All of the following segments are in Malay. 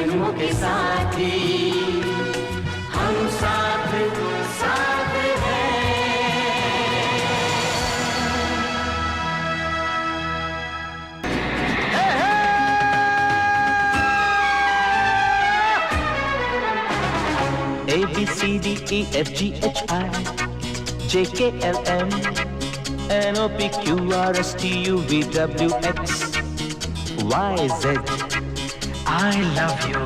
जन्मों के साथी हम साथ साथ A B C D E F G H I J K L M N O P Q R S T U V W X Y Z. I love you.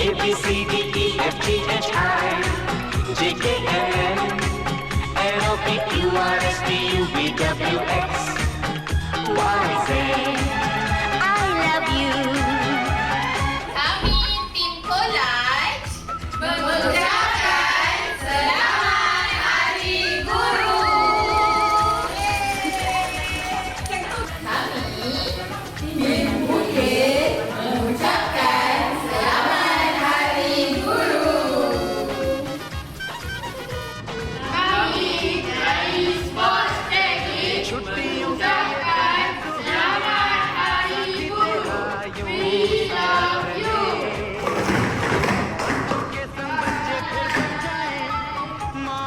A B C D E F G H I J K L M N O P Q R S T U V W X Y Z. I love you. Kami tim Kolaj mengucapkan Selamat Hari Guru. Kami tim Bukit mengucapkan Selamat Hari Guru. Kami dari Sports Teknik mengucapkan Selamat Hari Guru. We love you.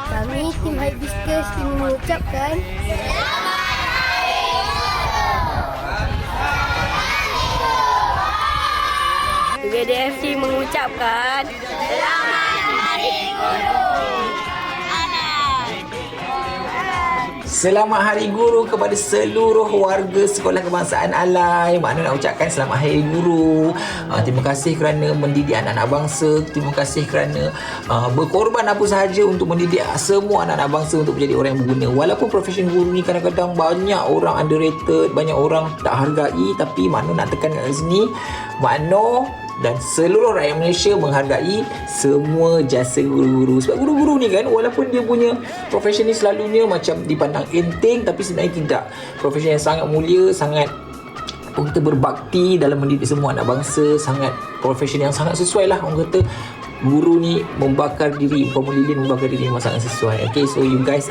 Kami tim Hibiscus ingin mengucapkan UGDFC mengucapkan Selamat Hari Guru. Selamat Hari Guru kepada seluruh warga Sekolah Kebangsaan Alai. Makna nak ucapkan Selamat Hari Guru. Terima kasih kerana mendidik anak-anak bangsa. Terima kasih kerana berkorban apa sahaja untuk mendidik semua anak-anak bangsa untuk menjadi orang yang berguna. Walaupun profession guru ni kadang-kadang banyak orang underrated, banyak orang tak hargai, tapi makna nak tekan kat sini, makna dan seluruh rakyat Malaysia menghargai semua jasa guru-guru. Sebab guru-guru ni kan, walaupun dia punya profession ni selalunya macam dipandang enteng, tapi sebenarnya tidak. Profession yang sangat mulia, sangat kita berbakti dalam mendidik semua anak bangsa, sangat profession yang sangat sesuai lah. Orang kata guru ni membakar diri, umpama lilin membakar diri memang sangat sesuai. Okay, so you guys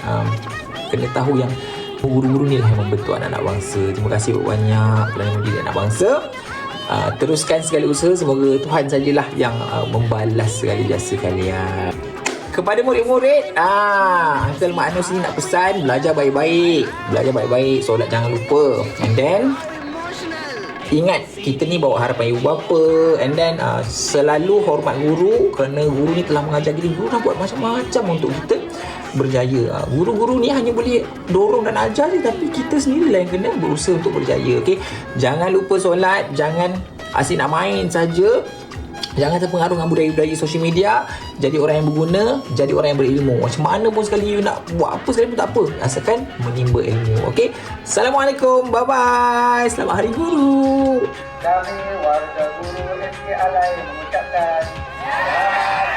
kena tahu yang guru-guru ni lah yang membentuk anak-anak bangsa. Terima kasih banyak kerana mendidik anak bangsa. Teruskan segala usaha, semoga Tuhan sajalah yang membalas segala jasa kalian. Kepada murid-murid, Uncle Mak Anus ni nak pesan, belajar baik-baik, solat jangan lupa, and then ingat kita ni bawa harapan ibu bapa, and then selalu hormat guru kerana guru ni telah mengajar kita. Guru dah buat macam-macam untuk kita berjaya. Guru-guru ni hanya boleh dorong dan ajar je, tapi kita sendirilah yang kena berusaha untuk berjaya. Okey, jangan lupa solat, jangan asyik nak main saja, jangan terpengaruh dengan budaya-budaya sosial media. Jadi orang yang berguna, jadi orang yang berilmu. Macam mana pun sekali you nak buat apa sekali pun tak apa, asalkan menimba ilmu. Okey, Assalamualaikum, bye bye, selamat Hari Guru. Kami warga guru SK Alai mengucapkan selamat